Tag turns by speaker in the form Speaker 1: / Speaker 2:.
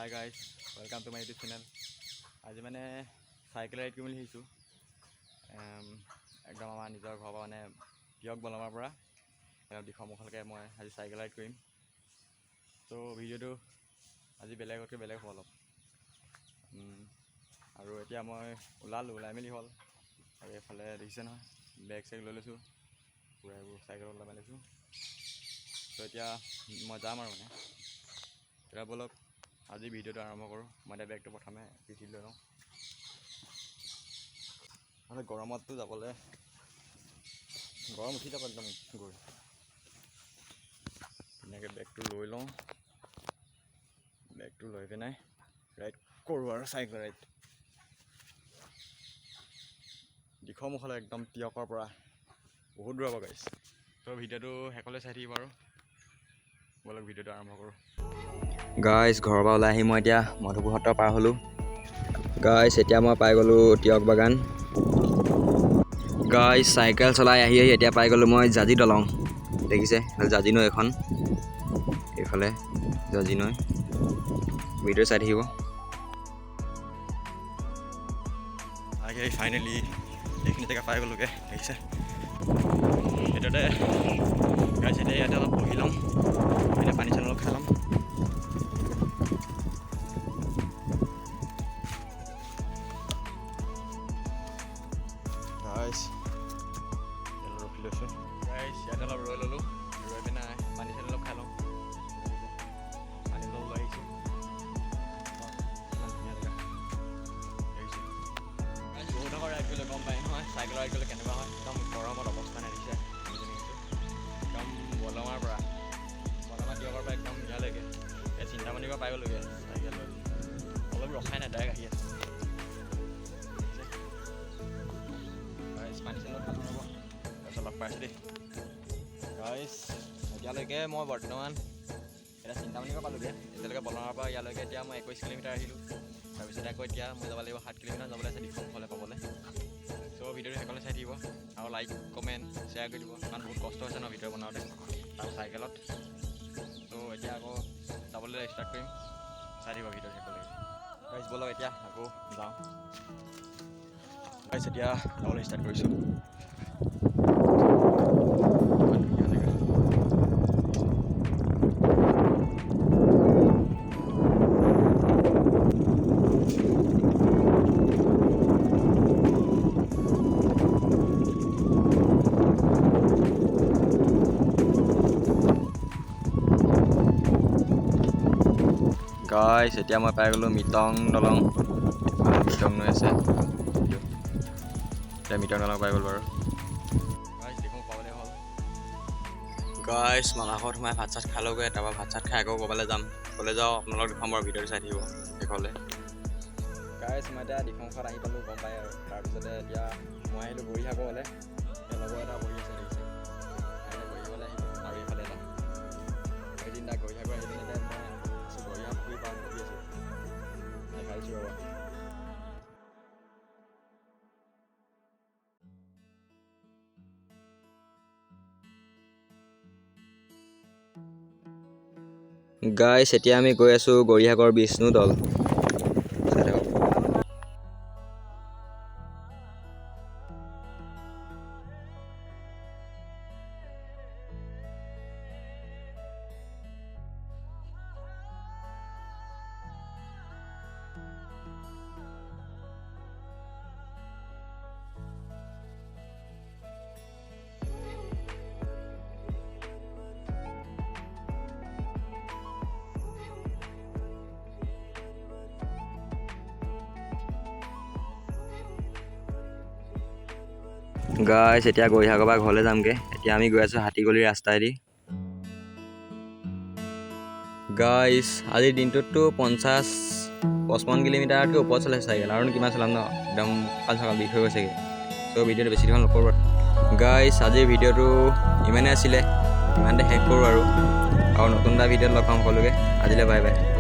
Speaker 1: Hi guys, welcome to my YouTube channel. आज मैंने cycle ride কৰিবলৈ আহিছোঁ একদম আমাৰ নিজৰ ঘৰৰ মানে পিয়ক বলমাৰ পৰা একদম দিখমুখলৈকে মই আজি সাইকেল ৰাইড কৰিম। তো ভিডিঅ'টো আজি বেলেগতকৈ বেলেগ হ'ব অলপ আৰু এতিয়া মই ওলাই মেলি হ'ল আৰু এইফালে দেখিছে নহয় বেগ চেগ লৈ লৈছোঁ পুৰা এইবোৰ চাইকেলত ওলাই লৈছোঁ। তো এতিয়া মই যাম আৰু মানে এতিয়া বলক আজি ভিডিঅ'টো আৰম্ভ কৰোঁ। মই এতিয়া বেগটো প্ৰথমে পিঠিত লৈ লওঁ মানে গৰমততো যাবলৈ গৰম উঠি যাব একদম গৈ ধুনীয়াকৈ বেগটো লৈ লওঁ। বেগটো লৈ পিনে ৰাইড কৰোঁ আৰু চাইকেল ৰাইড দিখমুখলৈ একদম তিয়কৰ পৰা বহুত দূৰ হ'ব গাইছ। তো ভিডিঅ'টো শেষলৈ চাই থাকিব আৰু বলক ভিডিঅ'টো আৰম্ভ কৰোঁ। গাইছ ঘৰৰ পৰা ওলাই আহি মই এতিয়া মধুপুৰ সত্ৰ পাৰ হ'লোঁ। গাইছ এতিয়া মই পাই গ'লোঁ তিয়ক বাগান। গাইছ চাইকেল চলাই আহি এতিয়া পাই গ'লোঁ মই জাজি দলং। দেখিছে জাজি নৈ এখন, এইফালে জাজি নৈ। ভিডিঅ' চাই থাকিব। ফাইনেলি এইখিনি জেগা পাই গ'লোগৈ দেখিছে। সেইটোতে গাইছ এতিয়া ইয়াতে অলপ বহি ল'ম, এতিয়া পানী চানী অলপ খাই ল'ম। গাইছ ৰখি লৈছোঁ। গাইছ ইয়াতে অলপ ৰৈ ল'লোঁ, ৰৈ পিনে পানী চানী অলপ খাই ল'ম। পানী অলপ লৈ আহিছোঁ। বহুত ডাঙৰ ৰাইড কৰিলে গম পায় নহয় চাইকেল ৰাইড কৰিলে কেনেকুৱা হয়। একদম গৰমত অৱস্থা নাই দেখিছে। একদম বলমাৰ পৰা তিয়কৰ পৰা একদম ইয়ালৈকে এই চিন্তামণিৰ পৰা পাই গ'লোগৈ চাইকেল লৈ। অলপ ৰখাই নাই ডাইৰেক্ট আহি আছে। পানী চানী খাব হ'ব তাৰপিছত লগ পাইছোঁ দেই গাইছ। এতিয়ালৈকে মই বৰ্তমান এতিয়া চিন্তামণিৰ পৰা পালোঁগৈ। এতিয়ালৈকে বলমাৰ পৰা ইয়ালৈকে এতিয়া মই 21 কিলোমিটাৰ আহিলোঁ। তাৰপিছত আকৌ এতিয়া মই যাব লাগিব 7 কিলোমিটাৰ যাবলৈ আছে দিখমুখলৈ পাবলৈ। চ' ভিডিঅ'টো শেষলৈ চাই থাকিব আৰু লাইক কমেণ্ট শ্বেয়াৰ কৰি দিব, কাৰণ বহুত কষ্ট হৈছে ন ভিডিঅ' বনাওঁতে আৰু চাইকেলত। ত' এতিয়া আকৌ যাবলৈ ষ্টাৰ্ট কৰিম, চাই থাকিব ভিডিঅ' শেষলৈকে। গাইছ বলক এতিয়া আকৌ যাওঁ। গাইছ এতিয়া যাবলৈ ষ্টাৰ্ট কৰিছোঁ। গাইছ এতিয়া মই পাই গ'লোঁ মিটং দলং। মিটং নৈ আছে, এতিয়া মিটং দলং পাই গ'লোঁ বাৰু। গাইছ দেখোন পাবলৈ হ'ল। গাইছ মালাঘৰত সোমাই ভাত চাত খালোগৈ। তাৰপৰা ভাত চাত খাই আকৌ ক'ৰবালৈ যাম। ক'লৈ যাওঁ আপোনালোকক দেখুৱাম বাৰু, ভিডিঅ'টো চাই থাকিব শেষলৈ। গাইছ মই এতিয়া দিখমুখত আহি পালোঁ গম পায় আৰু। তাৰপিছতে এতিয়া মই আহিলোঁ গৰিসাগৰলৈ। লগৰ এটা বহি আছে দেখিছে, গৰিসাগৰলৈ আহিলোঁ আৰু এইফালে এটা এদিন তাক গৰিসাগৰ আহি পিনে এতিয়া মই গৰিসাগৰ পুখুৰী পাৰ বহি আছোঁ দেখাইছোঁ ৰ'বা। গাইছ এতিয়া আমি গৈ আছোঁ গৰিসাগৰ বিষ্ণুদল। গাইছ এতিয়া গৰিসাগৰ পৰা ঘৰলৈ যামগৈ। এতিয়া আমি গৈ আছোঁ হাতীগলিৰ ৰাস্তাইদি। গাইছ আজিৰ দিনটোততো 50-55 কিলোমিটাৰতকৈ ওপৰত চলাইছে চাইকেল, আৰু কিমান চলাম ন, একদম কঁকাল বিষ হৈ গৈছেগৈ। ত' ভিডিঅ'টো বেছি দীঘল নকৰোঁ। গাইছ আজিৰ ভিডিঅ'টো ইমানেই আছিলে, ইমানতে শেষ কৰোঁ আৰু নতুন এটা ভিডিঅ'ত লগ পাম সকলোকে। আজিলৈ বাই বাই।